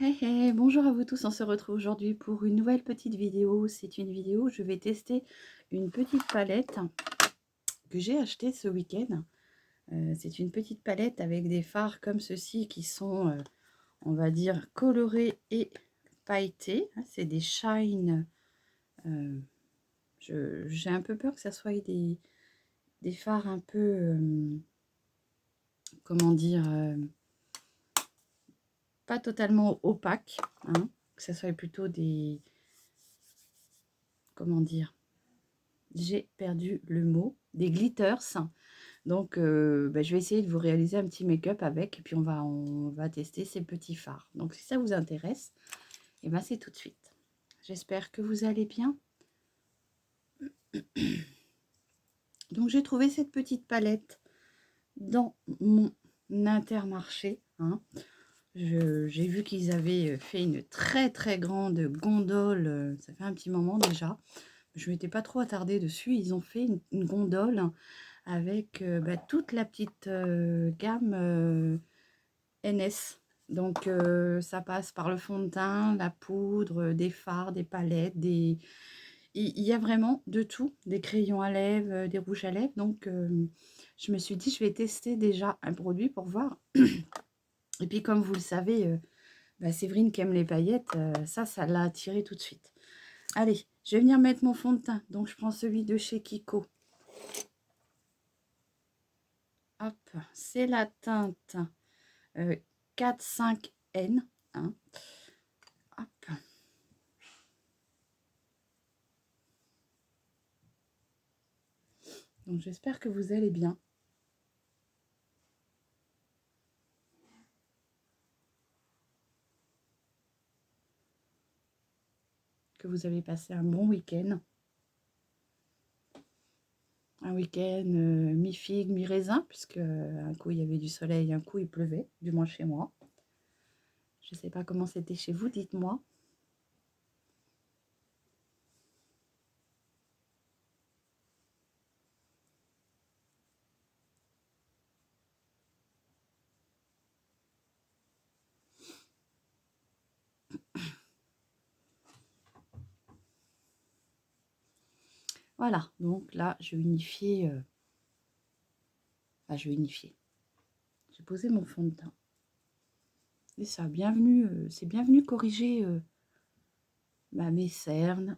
Hey hey, bonjour à vous tous, on se retrouve aujourd'hui pour une nouvelle petite vidéo. C'est une vidéo où je vais tester une petite palette que j'ai achetée ce week-end. C'est une petite palette avec des fards comme ceci qui sont, on va dire, colorés et pailletés. C'est des shine. euh, j'ai un peu peur que ça soit des fards un peu, comment dire, pas totalement opaques, hein, que ça soit plutôt des, comment dire, j'ai perdu le mot, des glitters. Donc, je vais essayer de vous réaliser un petit make-up avec, et puis on va tester ces petits fards. Donc, si ça vous intéresse, et ben c'est tout de suite. J'espère que vous allez bien. Donc, j'ai trouvé cette petite palette dans mon Intermarché, hein. J'ai vu qu'ils avaient fait une très très grande gondole, ça fait un petit moment déjà. Je ne m'étais pas trop attardée dessus. Ils ont fait une gondole avec toute la petite gamme NS. Donc, ça passe par le fond de teint, la poudre, des fards, des palettes, des... Il y a vraiment de tout, des crayons à lèvres, des rouges à lèvres. Donc, je me suis dit, je vais tester déjà un produit pour voir. Et puis, comme vous le savez, Séverine qui aime les paillettes, ça l'a attiré tout de suite. Allez, je vais venir mettre mon fond de teint. Donc, je prends celui de chez Kiko. Hop, c'est la teinte 4-5N. Hein. Hop. Donc, j'espère que vous allez bien. Que vous avez passé un bon week-end. Un week-end mi-figue, mi-raisin, puisque un coup il y avait du soleil, un coup il pleuvait, du moins chez moi. Je ne sais pas comment c'était chez vous, dites-moi. Voilà, donc là, je vais unifier. Je vais unifier. J'ai posé mon fond de teint. Et ça, bienvenue, c'est bienvenu corriger mes cernes,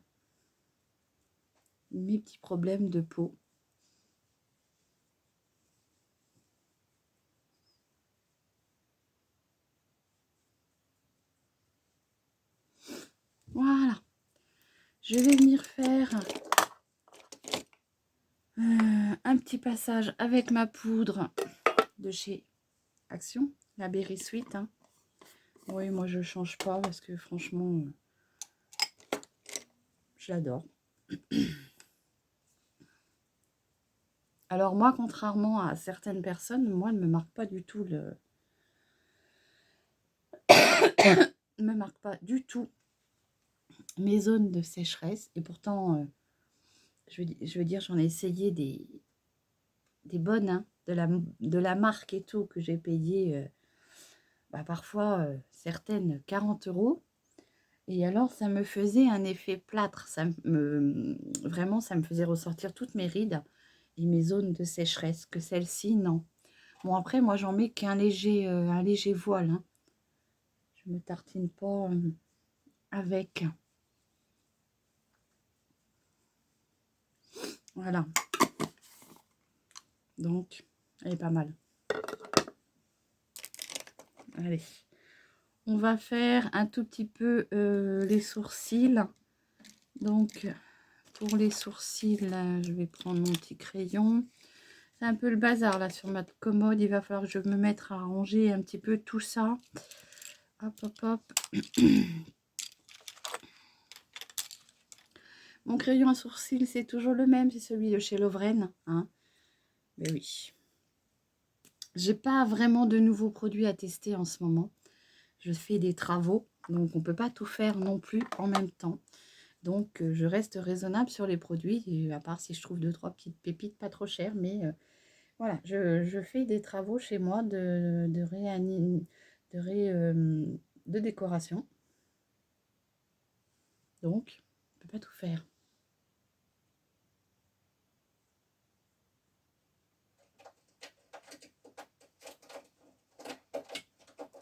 mes petits problèmes de peau. Voilà. Je vais venir faire un petit passage avec ma poudre de chez Action, la Berry Sweet. Hein. Oui, moi je change pas parce que franchement, je l'adore. Alors moi, contrairement à certaines personnes, moi, elle ne me marque pas du tout ne me marque pas du tout mes zones de sécheresse. Et pourtant, je veux dire, j'en ai essayé des bonnes, hein, de la marque et tout, que j'ai payé parfois certaines 40 €. Et alors, ça me faisait un effet plâtre. Vraiment, ça me faisait ressortir toutes mes rides et mes zones de sécheresse. Que celle-ci, non. Bon, après, moi, j'en mets qu'un léger, un léger voile. Hein. Je me tartine pas avec. Voilà. Donc, elle est pas mal. Allez. On va faire un tout petit peu les sourcils. Donc, pour les sourcils, là, je vais prendre mon petit crayon. C'est un peu le bazar là sur ma commode. Il va falloir que je me mette à ranger un petit peu tout ça. Hop, hop, hop. Mon crayon à sourcils, c'est toujours le même. C'est celui de chez Lovren. Hein. Mais oui. J'ai pas vraiment de nouveaux produits à tester en ce moment. Je fais des travaux. Donc, on ne peut pas tout faire non plus en même temps. Donc, je reste raisonnable sur les produits. Et à part si je trouve 2-3 petites pépites pas trop chères. Mais voilà, de décoration. Donc, on ne peut pas tout faire.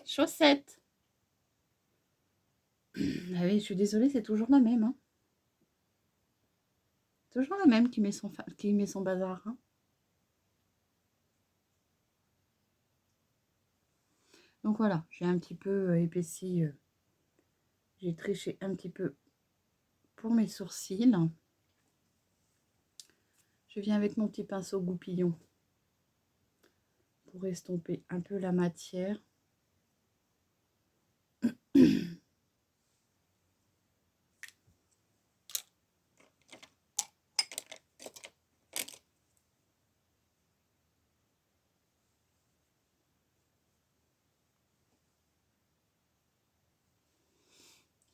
Chaussette. Ah oui, je suis désolée, c'est toujours la même. Hein. Toujours la même qui met son bazar. Hein. Donc voilà, j'ai un petit peu épaissi. J'ai triché un petit peu pour mes sourcils. Je viens avec mon petit pinceau goupillon pour estomper un peu la matière.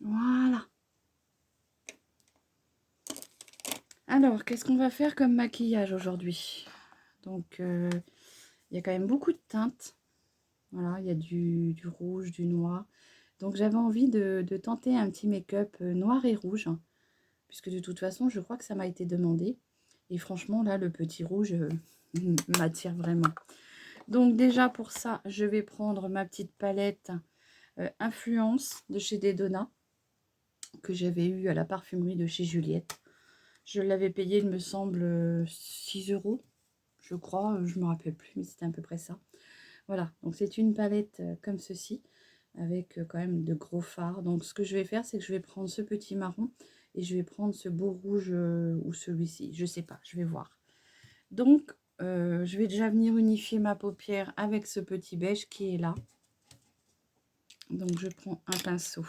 Voilà. Alors, qu'est-ce qu'on va faire comme maquillage aujourd'hui? Donc, il y a quand même beaucoup de teintes. Voilà, il y a du rouge, du noir. Donc, j'avais envie de tenter un petit make-up noir et rouge. Puisque de toute façon, je crois que ça m'a été demandé. Et franchement, là, le petit rouge m'attire vraiment. Donc, déjà, pour ça, je vais prendre ma petite palette Influence de chez Dedona, que j'avais eu à la parfumerie de chez Juliette. Je l'avais payé, il me semble, 6 €, je crois, je ne me rappelle plus, mais c'était à peu près ça. Voilà, donc c'est une palette comme ceci, avec quand même de gros fards. Donc ce que je vais faire, c'est que je vais prendre ce petit marron et je vais prendre ce beau rouge ou celui-ci, je ne sais pas, je vais voir. Donc, je vais déjà venir unifier ma paupière avec ce petit beige qui est là. Donc je prends un pinceau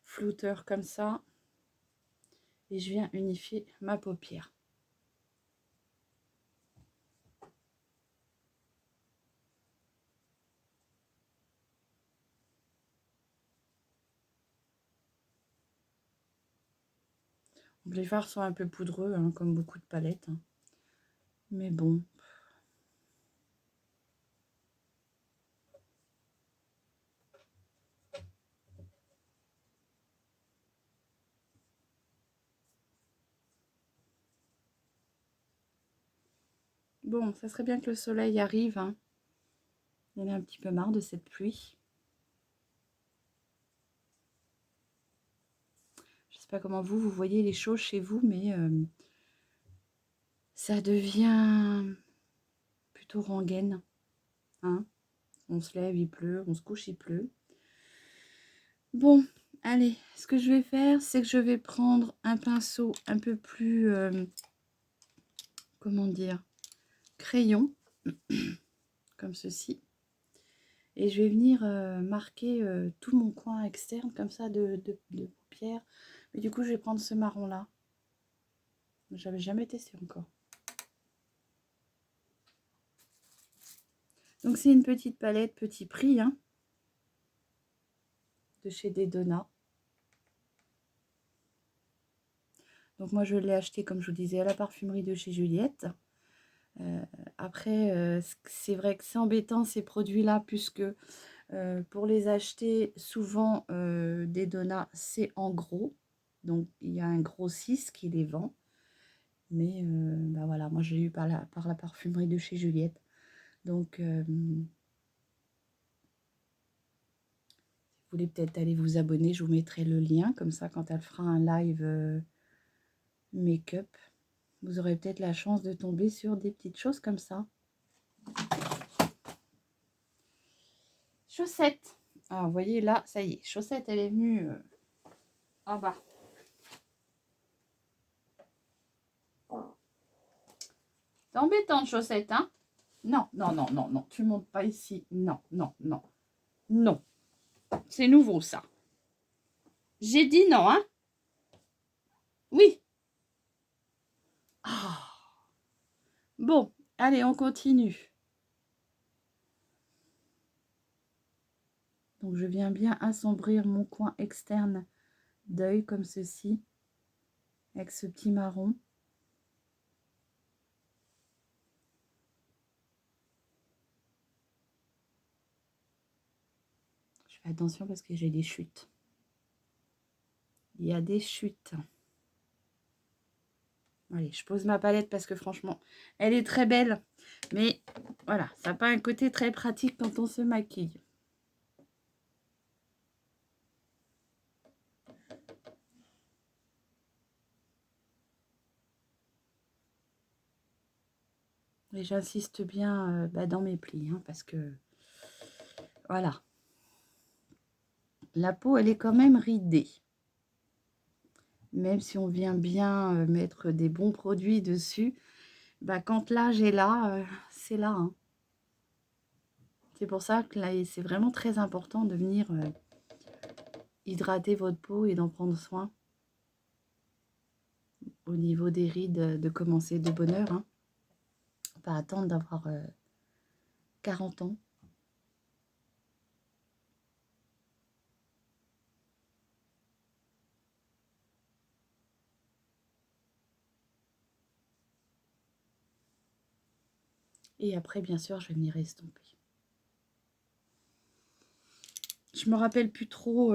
flouteur comme ça et je viens unifier ma paupière. Les fards sont un peu poudreux, hein, comme beaucoup de palettes. Hein. Mais bon. Bon, ça serait bien que le soleil arrive. Hein. Il y en a un petit peu marre de cette pluie. Je ne sais pas comment vous voyez les choses chez vous, mais ça devient plutôt rengaine. Hein. On se lève, il pleut, on se couche, il pleut. Bon, allez, ce que je vais faire, c'est que je vais prendre un pinceau un peu plus, comment dire, crayon, comme ceci. Et je vais venir marquer tout mon coin externe, comme ça, de paupières. Mais du coup, je vais prendre ce marron-là. J'avais jamais testé encore. Donc, c'est une petite palette, petit prix, hein, de chez Dedona. Donc, moi, je l'ai acheté, comme je vous disais, à la parfumerie de chez Juliette. Après, c'est vrai que c'est embêtant, ces produits-là, puisque pour les acheter, souvent, Dedona, c'est en gros. Donc, il y a un grossiste qui les vend. Mais bah voilà, moi, je l'ai eu par la parfumerie de chez Juliette. Donc, si vous voulez peut-être aller vous abonner, je vous mettrai le lien. Comme ça, quand elle fera un live make-up, vous aurez peut-être la chance de tomber sur des petites choses comme ça. Chaussette. Alors, vous voyez là, ça y est, Chaussette, elle est venue en bas. C'est embêtant, Chaussette, hein? Non, non, non, non, non, tu montes pas ici. Non, non, non, non. C'est nouveau, ça. J'ai dit non, hein? Oui. Ah. Bon, allez, on continue. Donc, je viens bien assombrir mon coin externe d'œil comme ceci, avec ce petit marron. Je Fais attention parce que j'ai des chutes. Il y a des chutes. Allez, je pose ma palette parce que franchement, elle est très belle. Mais voilà, ça n'a pas un côté très pratique quand on se maquille. Et j'insiste bien dans mes plis, hein, parce que voilà. La peau, elle est quand même ridée. Même si on vient bien mettre des bons produits dessus, quand l'âge est là, c'est là. Hein. C'est pour ça que là, c'est vraiment très important de venir hydrater votre peau et d'en prendre soin. Au niveau des rides, de commencer de bonne heure. Hein. Pas attendre d'avoir 40 ans. Et après, bien sûr, je vais venir estomper. Je me rappelle plus trop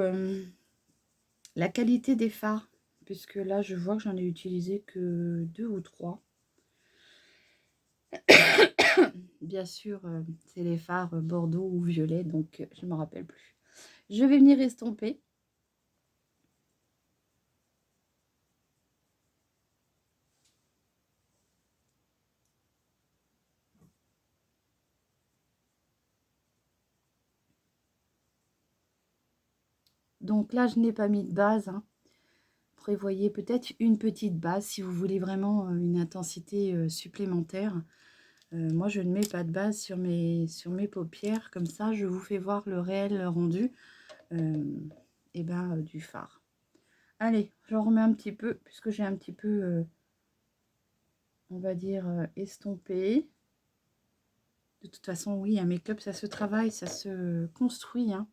la qualité des fards, puisque là, je vois que j'en ai utilisé que 2 ou 3. Bien sûr, c'est les fards bordeaux ou violet, donc je ne me rappelle plus. Je vais venir estomper. Donc là, je n'ai pas mis de base. Hein. Prévoyez peut-être une petite base si vous voulez vraiment une intensité supplémentaire. Moi, je ne mets pas de base sur mes paupières. Comme ça, je vous fais voir le réel rendu du fard. Allez, j'en remets un petit peu, puisque j'ai un petit peu, on va dire, estompé. De toute façon, oui, un make-up, ça se travaille, ça se construit. Hein.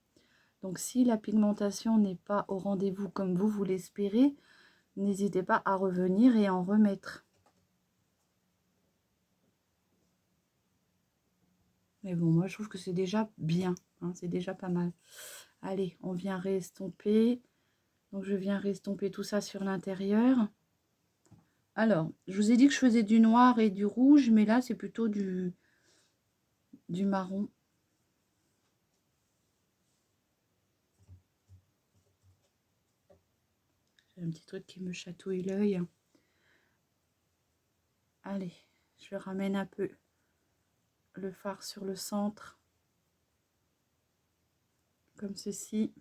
Donc, si la pigmentation n'est pas au rendez-vous comme vous l'espérez, n'hésitez pas à revenir et en remettre. Mais bon, moi, je trouve que c'est déjà bien. Hein, c'est déjà pas mal. Allez, on vient réestomper. Donc, je viens réestomper tout ça sur l'intérieur. Alors, je vous ai dit que je faisais du noir et du rouge, mais là, c'est plutôt du marron. J'ai un petit truc qui me chatouille l'œil. Allez, je ramène un peu le fard sur le centre. Comme ceci.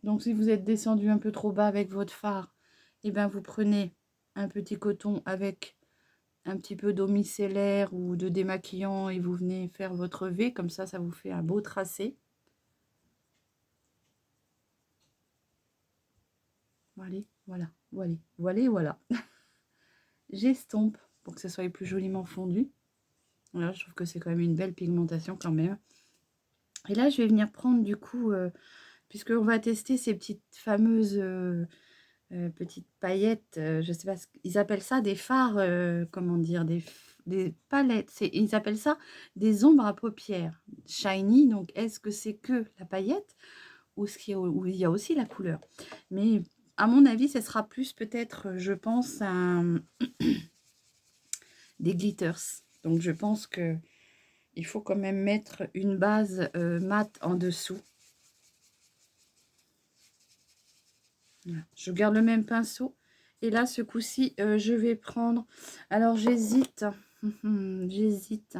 Donc, si vous êtes descendu un peu trop bas avec votre fard, eh bien, vous prenez un petit coton avec un petit peu d'eau micellaire ou de démaquillant et vous venez faire votre V. Comme ça, ça vous fait un beau tracé. Voilà. J'estompe pour que ce soit plus joliment fondu. Voilà, je trouve que c'est quand même une belle pigmentation quand même. Et là, je vais venir prendre du coup, puisqu'on va tester ces petites fameuses petites paillettes, je sais pas, ils appellent ça des fards, comment dire, des palettes, ils appellent ça des ombres à paupières shiny. Donc, est-ce que c'est que la paillette ou où il y a aussi la couleur? Mais à mon avis, ce sera plus peut-être, je pense, des glitters. Donc, je pense que il faut quand même mettre une base mat en dessous. Voilà. Je garde le même pinceau. Et là, ce coup-ci, je vais prendre... Alors, j'hésite. J'hésite.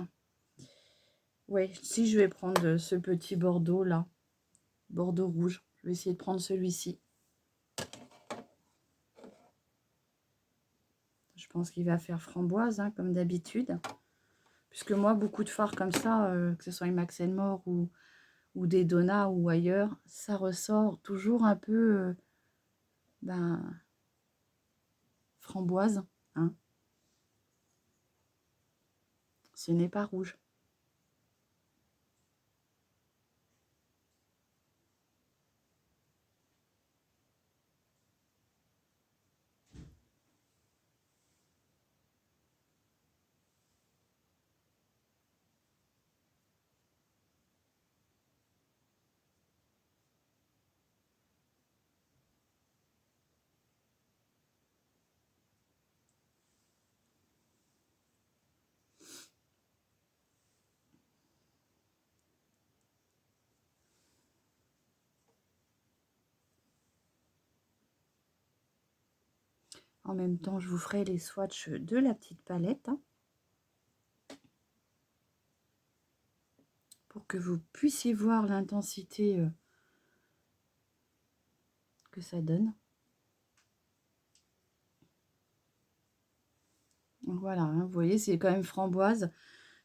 Ouais, si je vais prendre ce petit bordeaux là. Bordeaux rouge. Je vais essayer de prendre celui-ci. Je pense qu'il va faire framboise, hein, comme d'habitude. Puisque moi, beaucoup de fards comme ça, que ce soit une Max More ou des Donna ou ailleurs, ça ressort toujours un peu framboise. Hein. Ce n'est pas rouge. En même temps, je vous ferai les swatchs de la petite palette, hein, pour que vous puissiez voir l'intensité que ça donne. Donc voilà, hein, vous voyez, c'est quand même framboise.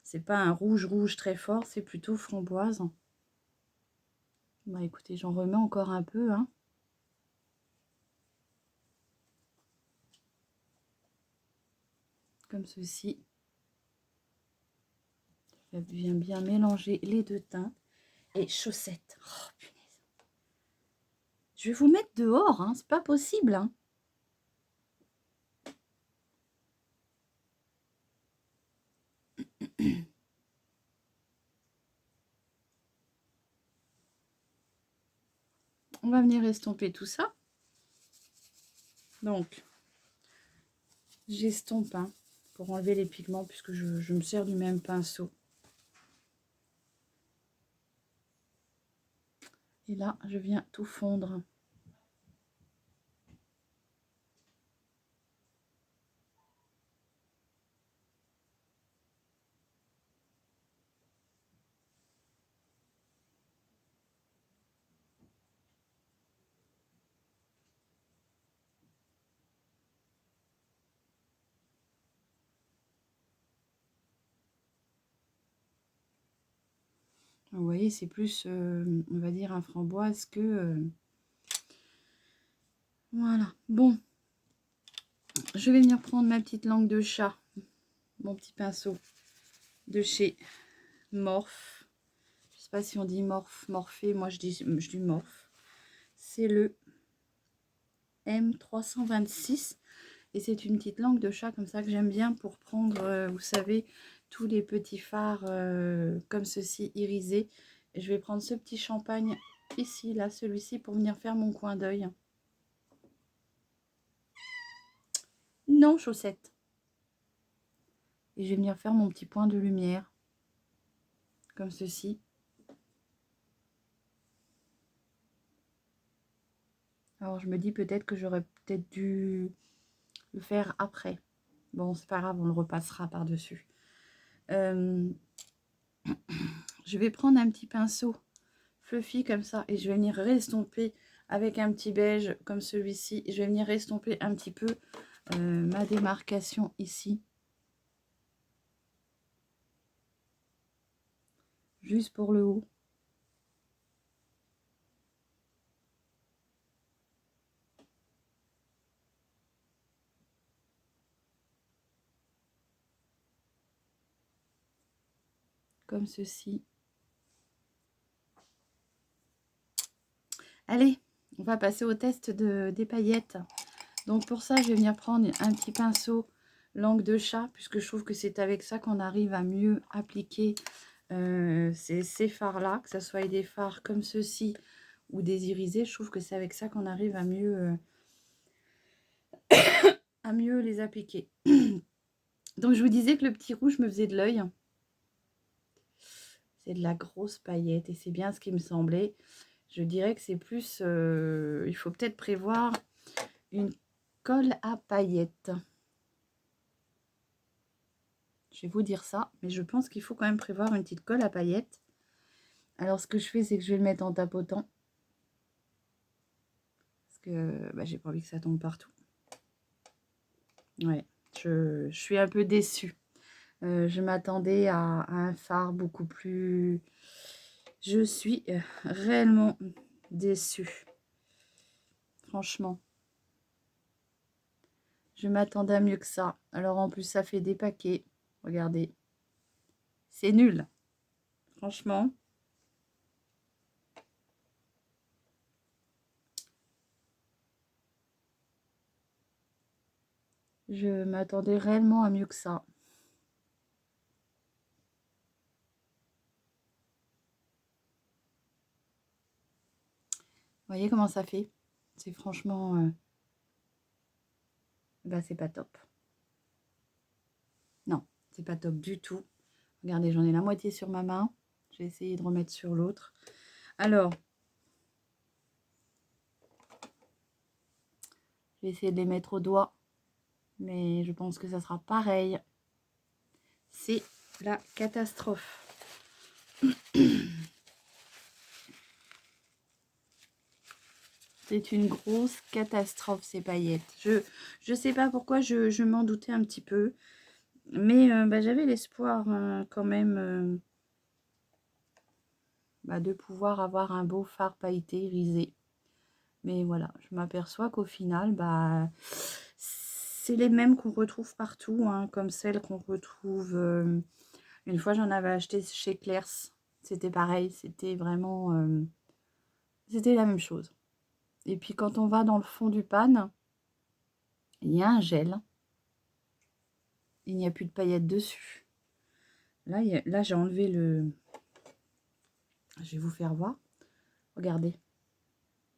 C'est pas un rouge très fort, c'est plutôt framboise. Bah écoutez, j'en remets encore un peu, hein. Comme ceci. Je viens bien mélanger les deux teintes. Et chaussettes. Oh, punaise. Je vais vous mettre dehors, hein, c'est pas possible, hein. On va venir estomper tout ça. Donc, j'estompe, hein, pour enlever les pigments, puisque je me sers du même pinceau. Et là, je viens tout fondre. Vous voyez, c'est plus, on va dire, un framboise que... Voilà. Bon. Je vais venir prendre ma petite langue de chat. Mon petit pinceau de chez Morphe. Je sais pas si on dit Morphe, Morphée. Moi, je dis Morphe. C'est le M326. Et c'est une petite langue de chat comme ça que j'aime bien pour prendre, vous savez, tous les petits fards comme ceci, irisés. Et je vais prendre ce petit champagne ici, là, celui-ci, pour venir faire mon coin d'œil. Non, chaussette. Et je vais venir faire mon petit point de lumière. Comme ceci. Alors, je me dis peut-être que j'aurais peut-être dû le faire après. Bon, c'est pas grave, on le repassera par-dessus. Je vais prendre un petit pinceau fluffy comme ça et je vais venir restomper avec un petit beige comme celui-ci. Je vais venir restomper un petit peu ma démarcation ici. Juste pour le haut. Comme ceci. Allez, on va passer au test des paillettes. Donc pour ça, je vais venir prendre un petit pinceau langue de chat, puisque je trouve que c'est avec ça qu'on arrive à mieux appliquer ces fards-là, que ce soit des fards comme ceci ou des irisés. Je trouve que c'est avec ça qu'on arrive à mieux les appliquer. Donc je vous disais que le petit rouge me faisait de l'œil. C'est de la grosse paillette et c'est bien ce qui me semblait. Je dirais que c'est plus... il faut peut-être prévoir une colle à paillettes. Je vais vous dire ça, mais je pense qu'il faut quand même prévoir une petite colle à paillettes. Alors ce que je fais, c'est que je vais le mettre en tapotant. Parce que bah, j'ai pas envie que ça tombe partout. Ouais, je suis un peu déçue. Je m'attendais à un fard beaucoup plus... Je suis réellement déçue. Franchement. Je m'attendais à mieux que ça. Alors en plus, ça fait des paquets. Regardez. C'est nul. Franchement. Je m'attendais réellement à mieux que ça. Vous voyez comment ça fait? C'est franchement... bah, c'est pas top. Non, c'est pas top du tout. Regardez, j'en ai la moitié sur ma main. Je vais essayer de remettre sur l'autre. Alors, je vais essayer de les mettre au doigt Mais je pense que ça sera pareil. C'est la catastrophe. C'est une grosse catastrophe, ces paillettes. Je sais pas pourquoi, je m'en doutais un petit peu. Mais bah, j'avais l'espoir quand même de pouvoir avoir un beau fard pailleté irisé. Mais voilà, je m'aperçois qu'au final, c'est les mêmes qu'on retrouve partout, hein, comme celles qu'on retrouve. Une fois, j'en avais acheté chez Claire's. C'était pareil, c'était vraiment... c'était la même chose. Et puis quand on va dans le fond du pan, il y a un gel. Il n'y a plus de paillettes dessus. Là, là j'ai enlevé le... Je vais vous faire voir. Regardez.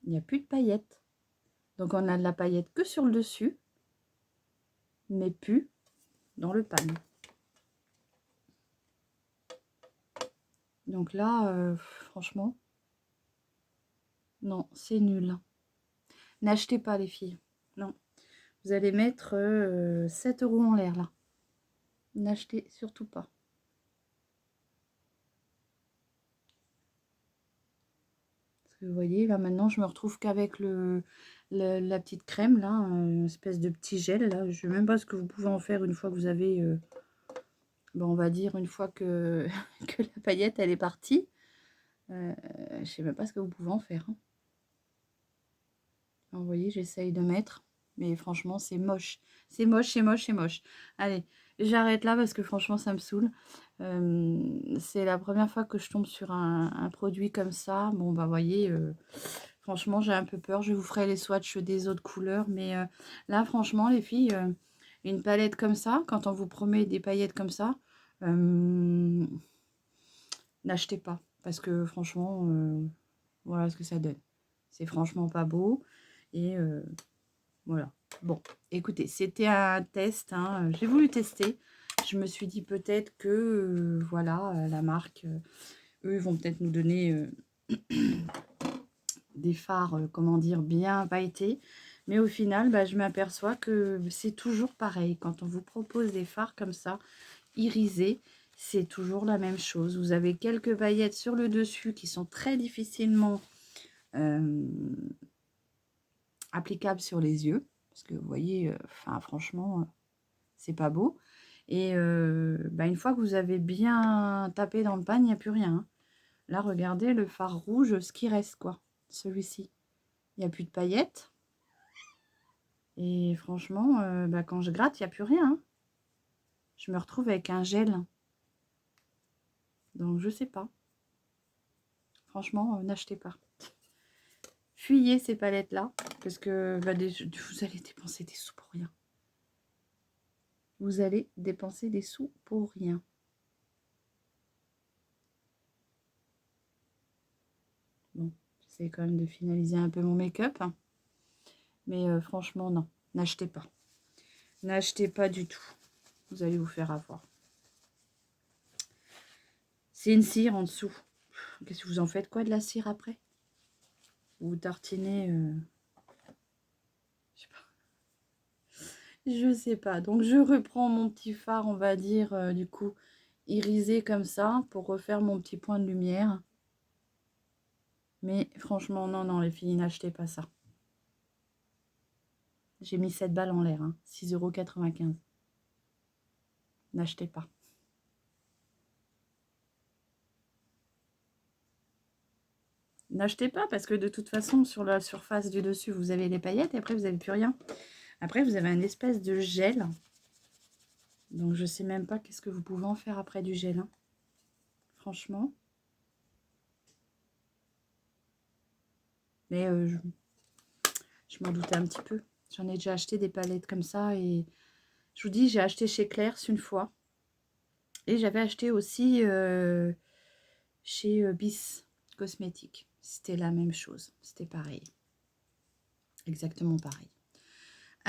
Il n'y a plus de paillettes. Donc on a de la paillette que sur le dessus, mais plus dans le pan. Donc là, franchement, non, c'est nul. N'achetez pas les filles. Non. Vous allez mettre 7 € en l'air là. N'achetez surtout pas. Parce que vous voyez, là maintenant, je me retrouve qu'avec la petite crème là, une espèce de petit gel là. Je ne sais même pas ce que vous pouvez en faire une fois que vous avez... on va dire une fois que, que la paillette elle est partie. Je sais même pas ce que vous pouvez en faire. Hein. Vous voyez, j'essaye de mettre. Mais franchement, c'est moche. C'est moche, c'est moche, c'est moche. Allez, j'arrête là parce que franchement, ça me saoule. C'est la première fois que je tombe sur un produit comme ça. Bon, bah, voyez, franchement, j'ai un peu peur. Je vous ferai les swatchs des autres couleurs. Mais là, franchement, les filles, une palette comme ça, quand on vous promet des paillettes comme ça, n'achetez pas. Parce que franchement, voilà ce que ça donne. C'est franchement pas beau. Et voilà. Bon, écoutez, c'était un test. Hein. J'ai voulu tester. Je me suis dit peut-être que, voilà, la marque, eux, ils vont peut-être nous donner des fards, comment dire, bien pailletés. Mais au final, je m'aperçois que c'est toujours pareil. Quand on vous propose des fards comme ça, irisés, c'est toujours la même chose. Vous avez quelques paillettes sur le dessus qui sont très difficilement applicables sur les yeux. Parce que vous voyez, franchement, c'est pas beau. Et une fois que vous avez bien tapé dans le pan, il n'y a plus rien. Hein. Là, regardez le fard rouge, ce qui reste, quoi. Celui-ci. Il n'y a plus de paillettes. Et franchement, quand je gratte, il n'y a plus rien. Hein. Je me retrouve avec un gel. Donc, je sais pas. Franchement, n'achetez pas. Fuyez ces palettes-là. Parce que vous allez dépenser des sous pour rien. Vous allez dépenser des sous pour rien. Bon, j'essaie quand même de finaliser un peu mon make-up. Mais franchement, non. N'achetez pas. N'achetez pas du tout. Vous allez vous faire avoir. C'est une cire en dessous. Qu'est-ce que vous en faites quoi de la cire après? Vous tartinez... Je sais pas. Donc je reprends mon petit fard, on va dire, du coup, irisé comme ça, pour refaire mon petit point de lumière. Mais franchement, non, non, les filles, n'achetez pas ça. J'ai mis 7 balles en l'air, hein, 6,95 €. N'achetez pas. N'achetez pas parce que de toute façon, sur la surface du dessus, vous avez les paillettes et après, vous n'avez plus rien. Après, vous avez un espèce de gel. Donc, je sais même pas qu'est-ce que vous pouvez en faire après du gel. Hein. Franchement. Mais je m'en doutais un petit peu. J'en ai déjà acheté des palettes comme ça. Et je vous dis, j'ai acheté chez Claire's une fois. Et j'avais acheté aussi chez Bis Cosmétiques. C'était la même chose. C'était pareil. Exactement pareil.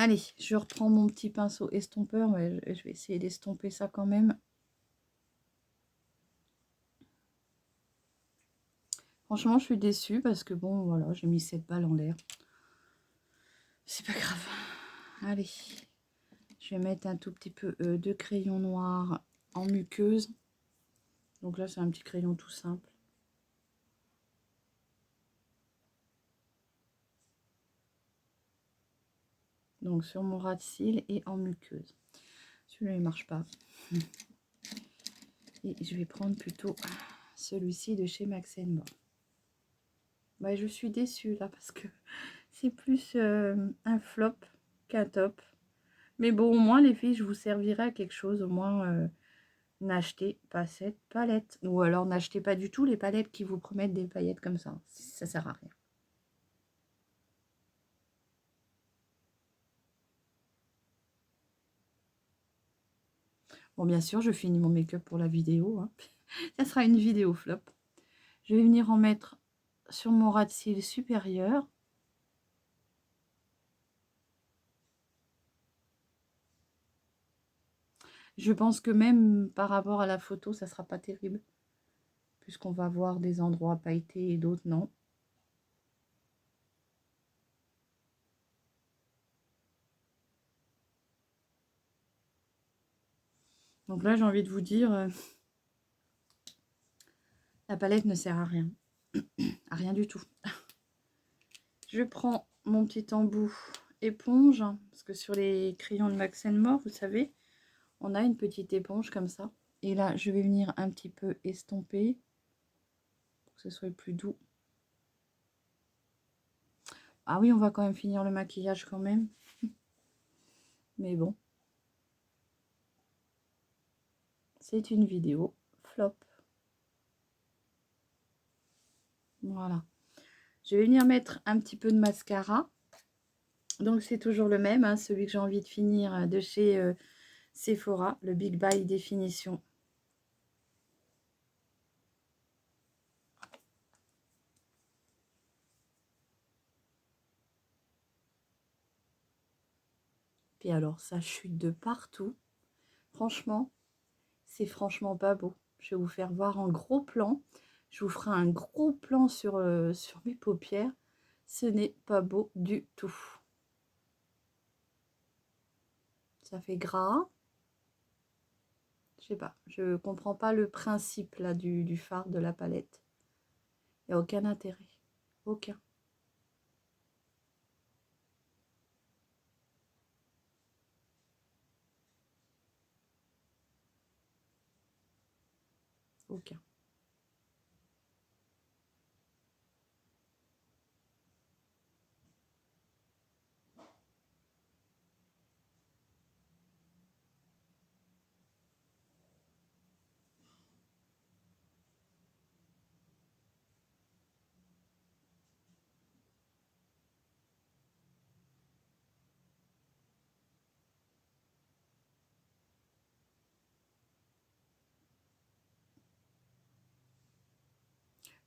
Allez, je reprends mon petit pinceau estompeur. Ouais, je vais essayer d'estomper ça quand même. Franchement, je suis déçue parce que bon, voilà, j'ai mis 7 balles en l'air. C'est pas grave. Allez, Je vais mettre un tout petit peu de crayon noir en muqueuse. Donc là, c'est un petit crayon tout simple. Donc sur mon ras de cils et en muqueuse. Celui-là, il ne marche pas. Et je vais prendre plutôt celui-ci de chez Max More. Ouais, je suis déçue là parce que c'est plus un flop qu'un top. Mais bon, au moins les filles, je vous servirai à quelque chose. Au moins, n'achetez pas cette palette. Ou alors n'achetez pas du tout les palettes qui vous promettent des paillettes comme ça. Ça sert à rien. Bon, bien sûr, je finis mon make-up pour la vidéo. Hein. Ça sera une vidéo flop. Je vais venir en mettre sur mon ras de cils supérieur. Je pense que même par rapport à la photo, ça sera pas terrible. Puisqu'on va voir des endroits pailletés et d'autres non. Donc là, j'ai envie de vous dire, la palette ne sert à rien. À rien du tout. Je prends mon petit embout éponge, parce que sur les crayons de Max More, vous savez, on a une petite éponge comme ça. Et là, je vais venir un petit peu estomper, pour que ce soit plus doux. Ah oui, on va quand même finir le maquillage quand même. Mais bon. C'est une vidéo flop. Voilà. Je vais venir mettre un petit peu de mascara. Donc c'est toujours le même, hein, celui que j'ai envie de finir de chez Sephora, le Big Bye Définition. Puis alors ça chute de partout. Franchement, c'est franchement pas beau. Je vais vous faire voir en gros plan. Je vous ferai un gros plan sur mes paupières. Ce n'est pas beau du tout. Ça fait gras. Je sais pas, je comprends pas le principe là du fard de la palette. Il n'y a aucun intérêt. Aucun. Aucun.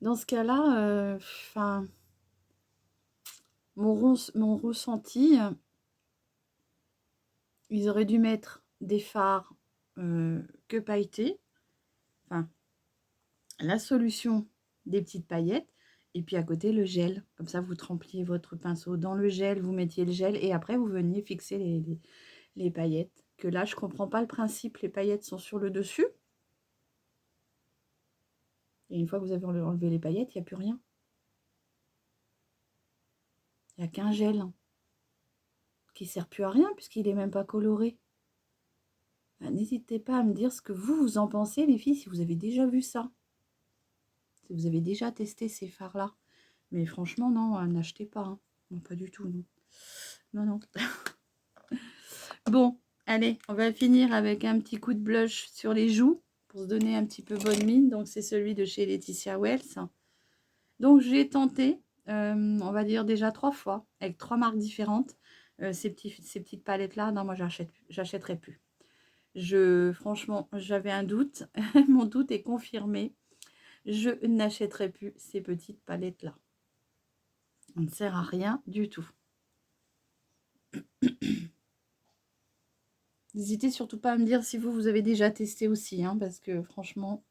Dans ce cas-là, mon ressenti, ils auraient dû mettre des fards que pailletés. Enfin, la solution des petites paillettes. Et puis à côté, le gel. Comme ça, vous trempliez votre pinceau dans le gel, vous mettiez le gel et après, vous veniez fixer les paillettes. Que là, je ne comprends pas le principe. Les paillettes sont sur le dessus. Et une fois que vous avez enlevé les paillettes, il n'y a plus rien. Il n'y a qu'un gel qui ne sert plus à rien puisqu'il n'est même pas coloré. N'hésitez pas à me dire ce que vous en pensez, les filles, si vous avez déjà vu ça. Si vous avez déjà testé ces fards-là. Mais franchement, non, n'achetez pas. Hein. Non, pas du tout, non. Non, non. Bon, allez, on va finir avec un petit coup de blush sur les joues pour se donner un petit peu bonne mine. Donc, c'est celui de chez Laetitia Wells. Donc, j'ai tenté, on va dire déjà 3 fois, avec 3 marques différentes, ces petites palettes-là. Non, moi, j'achèterai plus. Franchement, j'avais un doute. Mon doute est confirmé. Je n'achèterai plus ces petites palettes-là. Ça ne sert à rien du tout. N'hésitez surtout pas à me dire si vous avez déjà testé aussi, hein, parce que franchement,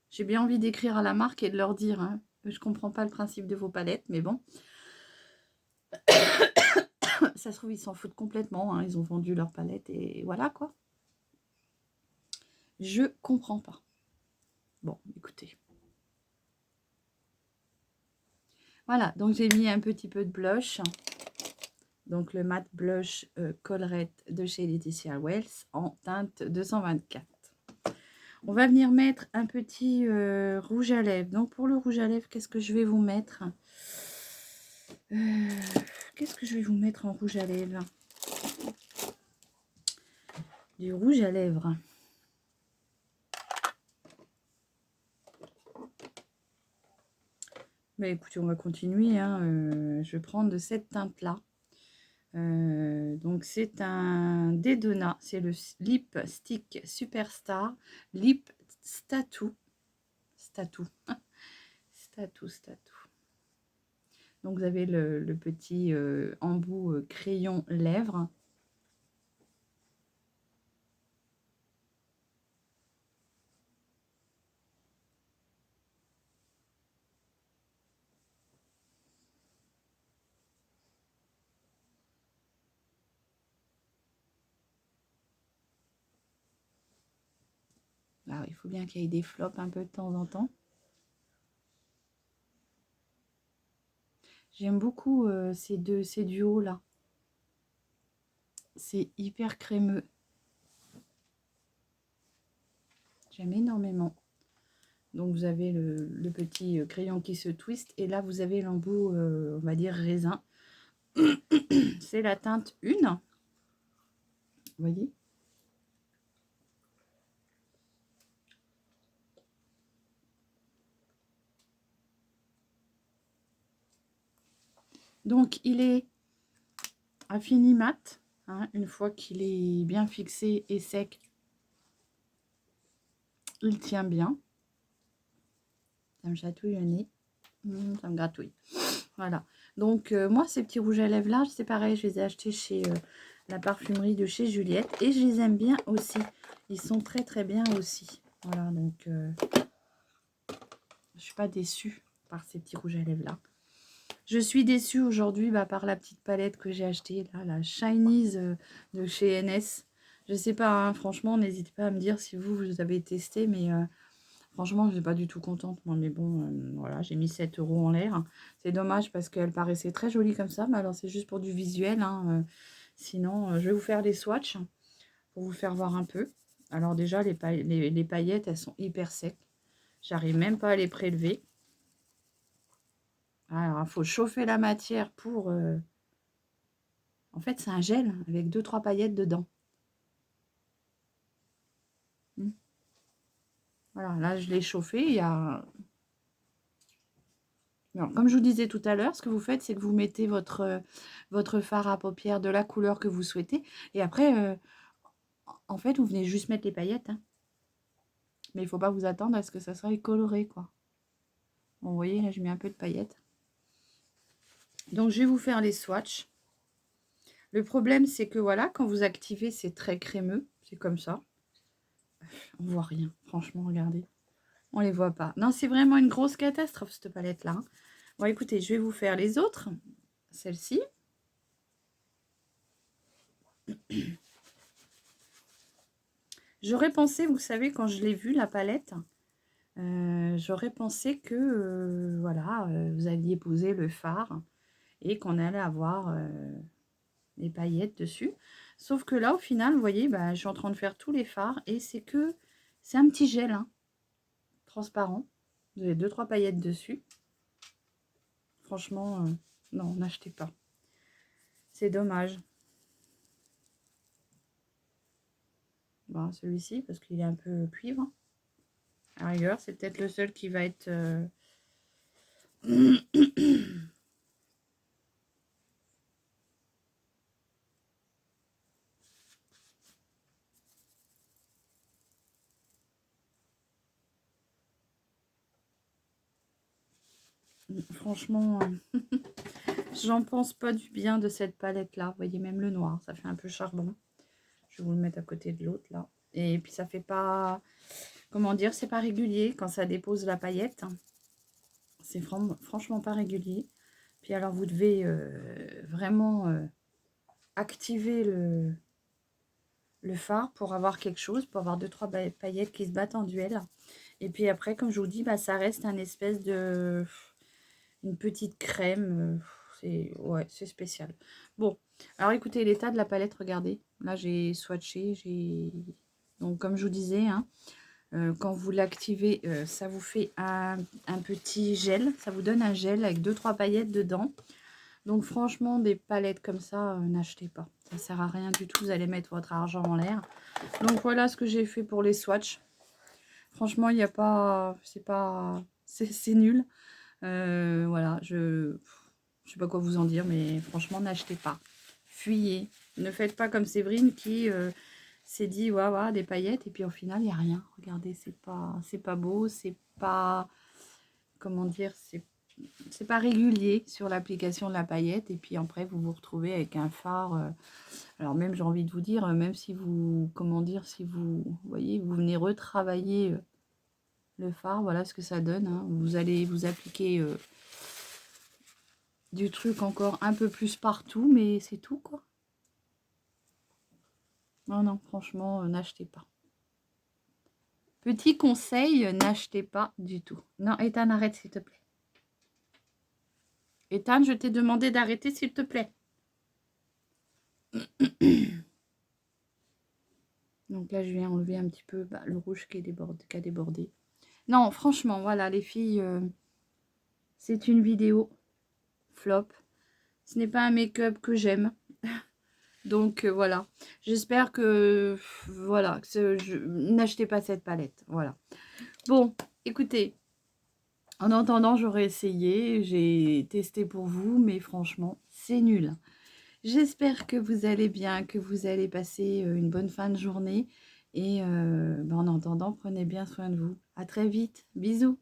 j'ai bien envie d'écrire à la marque et de leur dire, hein, je comprends pas le principe de vos palettes, mais bon. Ça se trouve, ils s'en foutent complètement. Hein. Ils ont vendu leur palette et voilà quoi. Je comprends pas. Bon, écoutez. Voilà, donc j'ai mis un petit peu de blush. Donc le matte blush Colrette de chez Laetitia Wells en teinte 224. On va venir mettre un petit rouge à lèvres. Donc pour le rouge à lèvres, qu'est-ce que je vais vous mettre Qu'est-ce que je vais vous mettre en rouge à lèvres? Du rouge à lèvres. Mais écoutez, on va continuer. Hein. Je vais prendre cette teinte-là. Donc c'est un Dedona, c'est le Lip Stick Superstar Lip Statou. Statou. Statou. Donc vous avez le petit embout crayon lèvres. Alors, il faut bien qu'il y ait des flops un peu de temps en temps. J'aime beaucoup ces duos là. C'est hyper crémeux. J'aime énormément. Donc vous avez le petit crayon qui se twist. Et là, vous avez l'embout, on va dire, raisin. C'est la teinte 1. Vous voyez? Donc, il est à fini mat. Hein, une fois qu'il est bien fixé et sec, il tient bien. Ça me chatouille le nez. Ça me gratouille. Voilà. Donc, moi, ces petits rouges à lèvres là, c'est pareil. Je les ai achetés chez la parfumerie de chez Juliette. Et je les aime bien aussi. Ils sont très, très bien aussi. Voilà. Donc, je ne suis pas déçue par ces petits rouges à lèvres là. Je suis déçue aujourd'hui par la petite palette que j'ai achetée, là, la Chinese de chez NS. Je sais pas, hein, franchement, n'hésitez pas à me dire si vous avez testé, mais franchement, je n'ai pas du tout contente. Moi, mais bon, voilà, j'ai mis 7 € en l'air. C'est dommage parce qu'elle paraissait très jolie comme ça, mais alors c'est juste pour du visuel. Hein, sinon, je vais vous faire des swatchs pour vous faire voir un peu. Alors déjà, les paillettes, elles sont hyper secs. J'arrive même pas à les prélever. Alors, il faut chauffer la matière pour... En fait, c'est un gel avec 2-3 paillettes dedans. Voilà, là, je l'ai chauffé. Il y a... Alors, comme je vous disais tout à l'heure, ce que vous faites, c'est que vous mettez votre fard à paupières de la couleur que vous souhaitez. Et après, en fait, vous venez juste mettre les paillettes. Hein. Mais il ne faut pas vous attendre à ce que ça soit coloré, quoi. Bon, vous voyez, là, je mets un peu de paillettes. Donc, je vais vous faire les swatchs. Le problème, c'est que, voilà, quand vous activez, c'est très crémeux. C'est comme ça. On voit rien. Franchement, regardez. On les voit pas. Non, c'est vraiment une grosse catastrophe, cette palette-là. Hein. Bon, écoutez, je vais vous faire les autres. Celle-ci. J'aurais pensé, vous savez, quand je l'ai vue, la palette, j'aurais pensé que, voilà, vous alliez poser le fard et qu'on allait avoir les paillettes dessus. Sauf que là, au final, vous voyez, je suis en train de faire tous les fards et c'est un petit gel, hein, transparent. Vous avez 2-3 paillettes dessus. Franchement, non, n'achetez pas. C'est dommage. Bon, celui-ci, parce qu'il est un peu cuivre. À la rigueur, c'est peut-être le seul qui va être... Franchement, j'en pense pas du bien de cette palette-là. Vous voyez, même le noir, ça fait un peu charbon. Je vais vous le mettre à côté de l'autre, là. Et puis, ça fait pas... Comment dire, c'est pas régulier quand ça dépose la paillette. C'est franchement pas régulier. Puis alors, vous devez vraiment activer le phare pour avoir quelque chose, pour avoir 2-3 paillettes qui se battent en duel. Et puis après, comme je vous dis, bah, ça reste un espèce de... une petite crème. Ouais, c'est spécial. Bon, alors écoutez, l'état de la palette, regardez. Là, j'ai swatché, donc comme je vous disais, hein, quand vous l'activez, ça vous fait un petit gel. Ça vous donne un gel avec 2-3 paillettes dedans. Donc franchement, des palettes comme ça, n'achetez pas. Ça sert à rien du tout. Vous allez mettre votre argent en l'air. Donc voilà ce que j'ai fait pour les swatchs. Franchement, il n'y a pas... C'est nul. Voilà, je sais pas quoi vous en dire, mais franchement, n'achetez pas. Fuyez. Ne faites pas comme Séverine qui s'est dit, waouh, des paillettes, et puis au final, il n'y a rien. Regardez, c'est pas beau, c'est pas... Comment dire, c'est pas régulier sur l'application de la paillette, et puis après, vous vous retrouvez avec un phare... alors même, j'ai envie de vous dire, même si vous... Comment dire, si vous... voyez, vous venez retravailler... le phare, voilà ce que ça donne, hein. Vous allez vous appliquer du truc encore un peu plus partout, mais c'est tout, quoi. Non, non, franchement, n'achetez pas. Petit conseil, n'achetez pas du tout. Non, Ethan, arrête, s'il te plaît. Ethan, je t'ai demandé d'arrêter, s'il te plaît. Donc là, je viens enlever un petit peu le rouge qui a débordé. Non, franchement, voilà, les filles, c'est une vidéo flop. Ce n'est pas un make-up que j'aime. Donc voilà, j'espère que voilà, n'achetez pas cette palette. Voilà. Bon, écoutez, en attendant, j'aurais essayé, j'ai testé pour vous, mais franchement, c'est nul. J'espère que vous allez bien, que vous allez passer une bonne fin de journée. Et en attendant, prenez bien soin de vous. À très vite. Bisous.